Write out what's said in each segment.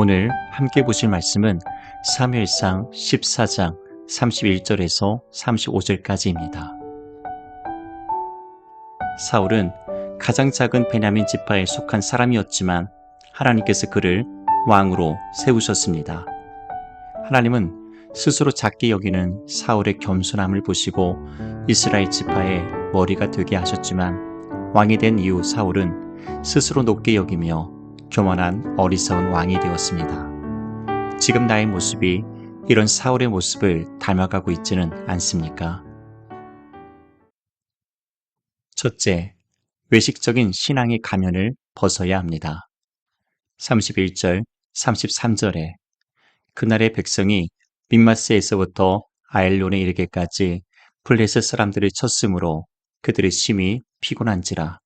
오늘 함께 보실 말씀은 사무엘상 14장 31절에서 35절까지입니다. 사울은 가장 작은 베냐민 지파에 속한 사람이었지만 하나님께서 그를 왕으로 세우셨습니다. 하나님은 스스로 작게 여기는 사울의 겸손함을 보시고 이스라엘 지파의 머리가 되게 하셨지만 왕이 된 이후 사울은 스스로 높게 여기며 교만한 어리석은 왕이 되었습니다. 지금 나의 모습이 이런 사울의 모습을 닮아가고 있지는 않습니까? 첫째, 외식적인 신앙의 가면을 벗어야 합니다. 31절, 33절에 그날의 백성이 믹마스에서부터 아엘론에 이르기까지 블레셋 사람들을 쳤으므로 그들의 심히 피곤한지라.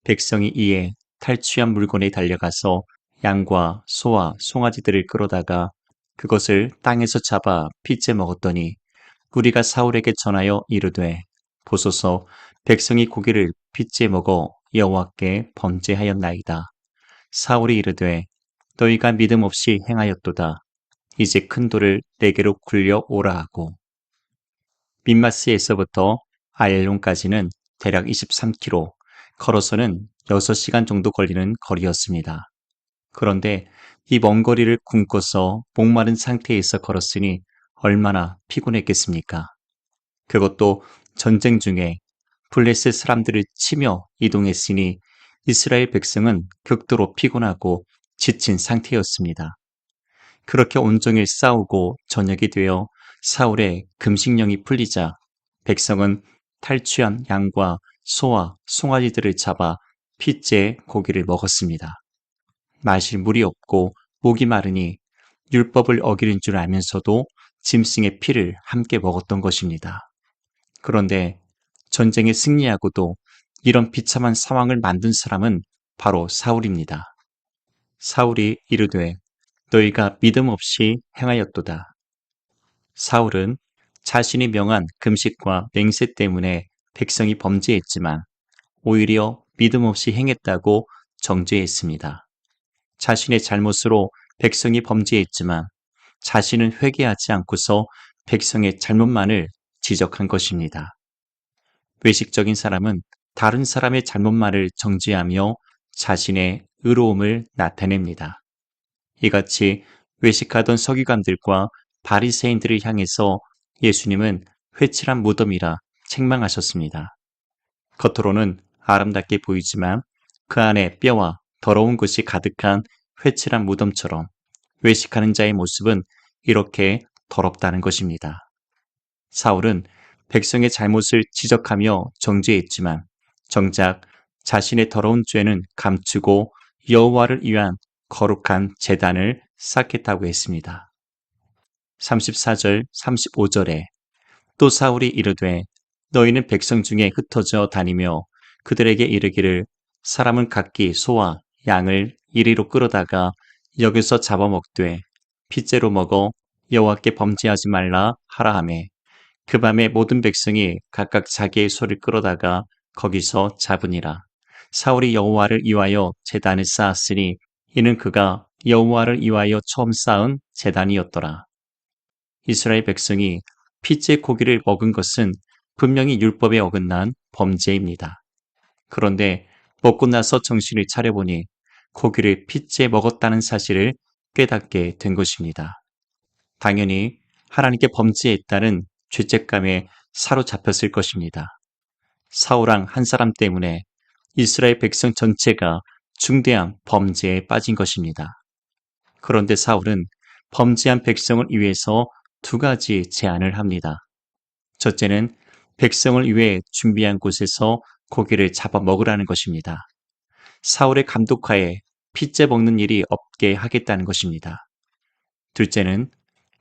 백성이 이에 탈취한 물건에 달려가서 양과 소와 송아지들을 끌어다가 그것을 땅에서 잡아 핏째 먹었더니 우리가 사울에게 전하여 이르되 보소서 백성이 고기를 핏째 먹어 여호와께 범죄하였나이다. 사울이 이르되 너희가 믿음 없이 행하였도다. 이제 큰 돌을 내게로 굴려 오라 하고. 믹마스에서부터 아엘론까지는 대략 23km, 걸어서는 6시간 정도 걸리는 거리였습니다. 그런데 이 먼 거리를 굶고서 목마른 상태에서 걸었으니 얼마나 피곤했겠습니까? 그것도 전쟁 중에 블레셋 사람들을 치며 이동했으니 이스라엘 백성은 극도로 피곤하고 지친 상태였습니다. 그렇게 온종일 싸우고 저녁이 되어 사울의 금식령이 풀리자 백성은 탈취한 양과 소와 송아지들을 잡아 핏째 고기를 먹었습니다. 마실 물이 없고 목이 마르니 율법을 어기는 줄 알면서도 짐승의 피를 함께 먹었던 것입니다. 그런데 전쟁에 승리하고도 이런 비참한 상황을 만든 사람은 바로 사울입니다. 사울이 이르되 너희가 믿음 없이 행하였도다. 사울은 자신이 명한 금식과 맹세 때문에 백성이 범죄했지만 오히려 믿음 없이 행했다고 정죄했습니다. 자신의 잘못으로 백성이 범죄했지만 자신은 회개하지 않고서 백성의 잘못만을 지적한 것입니다. 외식적인 사람은 다른 사람의 잘못만을 정죄하며 자신의 의로움을 나타냅니다. 이같이 외식하던 서기관들과 바리새인들을 향해서 예수님은 회칠한 무덤이라 책망하셨습니다. 겉으로는 아름답게 보이지만 그 안에 뼈와 더러운 것이 가득한 회칠한 무덤처럼 외식하는 자의 모습은 이렇게 더럽다는 것입니다. 사울은 백성의 잘못을 지적하며 정죄했지만 정작 자신의 더러운 죄는 감추고 여호와를 위한 거룩한 제단을 쌓겠다고 했습니다. 34절, 35절에 또 사울이 이르되 너희는 백성 중에 흩어져 다니며 그들에게 이르기를 사람은 각기 소와 양을 이리로 끌어다가 여기서 잡아먹되 핏째로 먹어 여호와께 범죄하지 말라 하라 하매 그 밤에 모든 백성이 각각 자기의 소를 끌어다가 거기서 잡으니라. 사울이 여호와를 위하여 제단을 쌓았으니 이는 그가 여호와를 위하여 처음 쌓은 제단이었더라. 이스라엘 백성이 핏째 고기를 먹은 것은 분명히 율법에 어긋난 범죄입니다. 그런데 먹고 나서 정신을 차려보니 고기를 핏째 먹었다는 사실을 깨닫게 된 것입니다. 당연히 하나님께 범죄했다는 죄책감에 사로잡혔을 것입니다. 사울왕 한 사람 때문에 이스라엘 백성 전체가 중대한 범죄에 빠진 것입니다. 그런데 사울은 범죄한 백성을 위해서 두 가지 제안을 합니다. 첫째는 백성을 위해 준비한 곳에서 고기를 잡아 먹으라는 것입니다. 사울의 감독하에 핏째 먹는 일이 없게 하겠다는 것입니다. 둘째는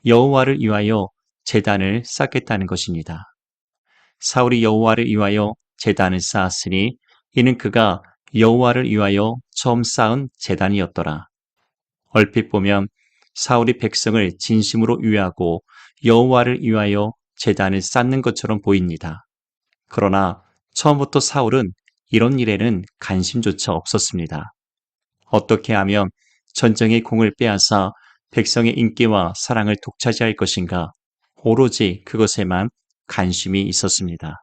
여호와를 위하여 제단을 쌓겠다는 것입니다. 사울이 여호와를 위하여 제단을 쌓았으니 이는 그가 여호와를 위하여 처음 쌓은 제단이었더라. 얼핏 보면 사울이 백성을 진심으로 위하고 여호와를 위하여 제단을 쌓는 것처럼 보입니다. 그러나 처음부터 사울은 이런 일에는 관심조차 없었습니다. 어떻게 하면 전쟁의 공을 빼앗아 백성의 인기와 사랑을 독차지할 것인가, 오로지 그것에만 관심이 있었습니다.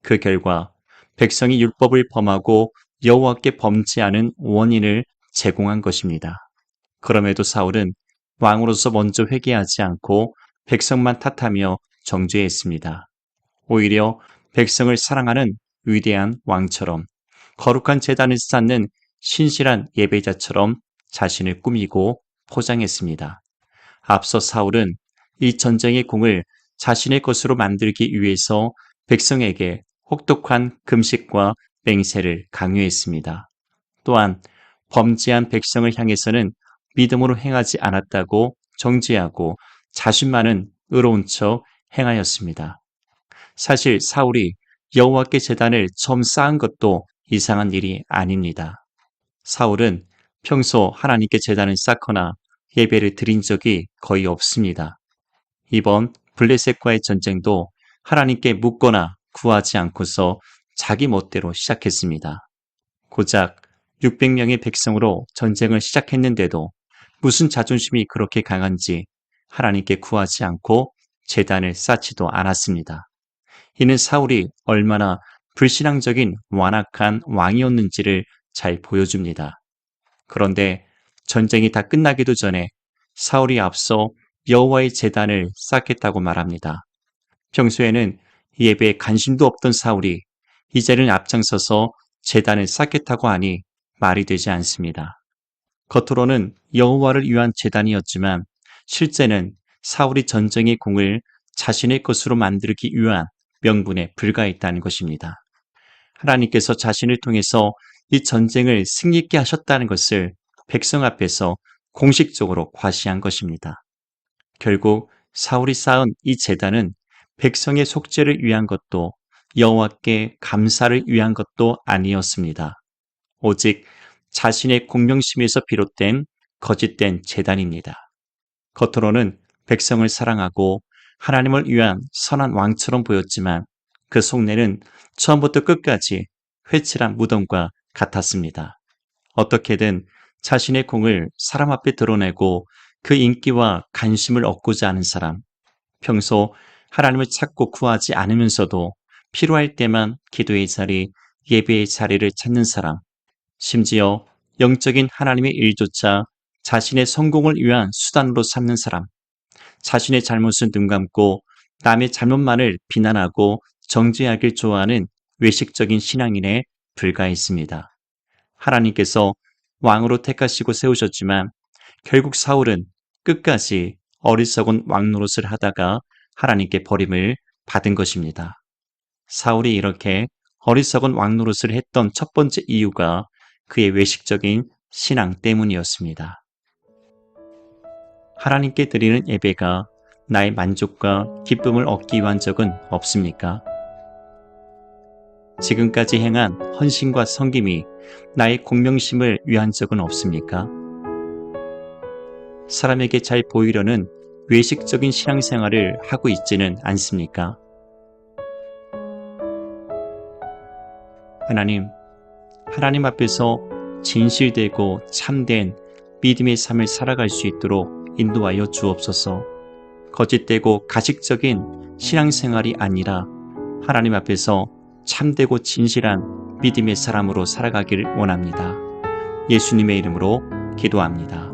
그 결과 백성이 율법을 범하고 여호와께 범죄하는 원인을 제공한 것입니다. 그럼에도 사울은 왕으로서 먼저 회개하지 않고 백성만 탓하며 정죄했습니다. 오히려 백성을 사랑하는 위대한 왕처럼, 거룩한 제단을 쌓는 신실한 예배자처럼 자신을 꾸미고 포장했습니다. 앞서 사울은 이 전쟁의 공을 자신의 것으로 만들기 위해서 백성에게 혹독한 금식과 맹세를 강요했습니다. 또한 범죄한 백성을 향해서는 믿음으로 행하지 않았다고 정죄하고 자신만은 의로운 척 행하였습니다. 사실 사울이 여호와께 제단을 처음 쌓은 것도 이상한 일이 아닙니다. 사울은 평소 하나님께 제단을 쌓거나 예배를 드린 적이 거의 없습니다. 이번 블레셋과의 전쟁도 하나님께 묻거나 구하지 않고서 자기 멋대로 시작했습니다. 고작 600명의 백성으로 전쟁을 시작했는데도 무슨 자존심이 그렇게 강한지 하나님께 구하지 않고 제단을 쌓지도 않았습니다. 이는 사울이 얼마나 불신앙적인 완악한 왕이었는지를 잘 보여줍니다. 그런데 전쟁이 다 끝나기도 전에 사울이 앞서 여호와의 제단을 쌓겠다고 말합니다. 평소에는 예배에 관심도 없던 사울이 이제는 앞장서서 제단을 쌓겠다고 하니 말이 되지 않습니다. 겉으로는 여호와를 위한 제단이었지만 실제는 사울이 전쟁의 공을 자신의 것으로 만들기 위한 명분에 불과했다는 것입니다. 하나님께서 자신을 통해서 이 전쟁을 승리케 하셨다는 것을 백성 앞에서 공식적으로 과시한 것입니다. 결국 사울이 쌓은 이 제단은 백성의 속죄를 위한 것도 여호와께 감사를 위한 것도 아니었습니다. 오직 자신의 공명심에서 비롯된 거짓된 제단입니다. 겉으로는 백성을 사랑하고 하나님을 위한 선한 왕처럼 보였지만 그 속내는 처음부터 끝까지 회칠한 무덤과 같았습니다. 어떻게든 자신의 공을 사람 앞에 드러내고 그 인기와 관심을 얻고자 하는 사람, 평소 하나님을 찾고 구하지 않으면서도 필요할 때만 기도의 자리, 예배의 자리를 찾는 사람, 심지어 영적인 하나님의 일조차 자신의 성공을 위한 수단으로 삼는 사람, 자신의 잘못은 눈 감고 남의 잘못만을 비난하고 정죄하길 좋아하는 외식적인 신앙인에 불과했습니다. 하나님께서 왕으로 택하시고 세우셨지만 결국 사울은 끝까지 어리석은 왕 노릇을 하다가 하나님께 버림을 받은 것입니다. 사울이 이렇게 어리석은 왕 노릇을 했던 첫 번째 이유가 그의 외식적인 신앙 때문이었습니다. 하나님께 드리는 예배가 나의 만족과 기쁨을 얻기 위한 적은 없습니까? 지금까지 행한 헌신과 섬김이 나의 공명심을 위한 적은 없습니까? 사람에게 잘 보이려는 외식적인 신앙생활을 하고 있지는 않습니까? 하나님 앞에서 진실되고 참된 믿음의 삶을 살아갈 수 있도록 인도하여 주옵소서. 거짓되고 가식적인 신앙생활이 아니라 하나님 앞에서 참되고 진실한 믿음의 사람으로 살아가길 원합니다. 예수님의 이름으로 기도합니다.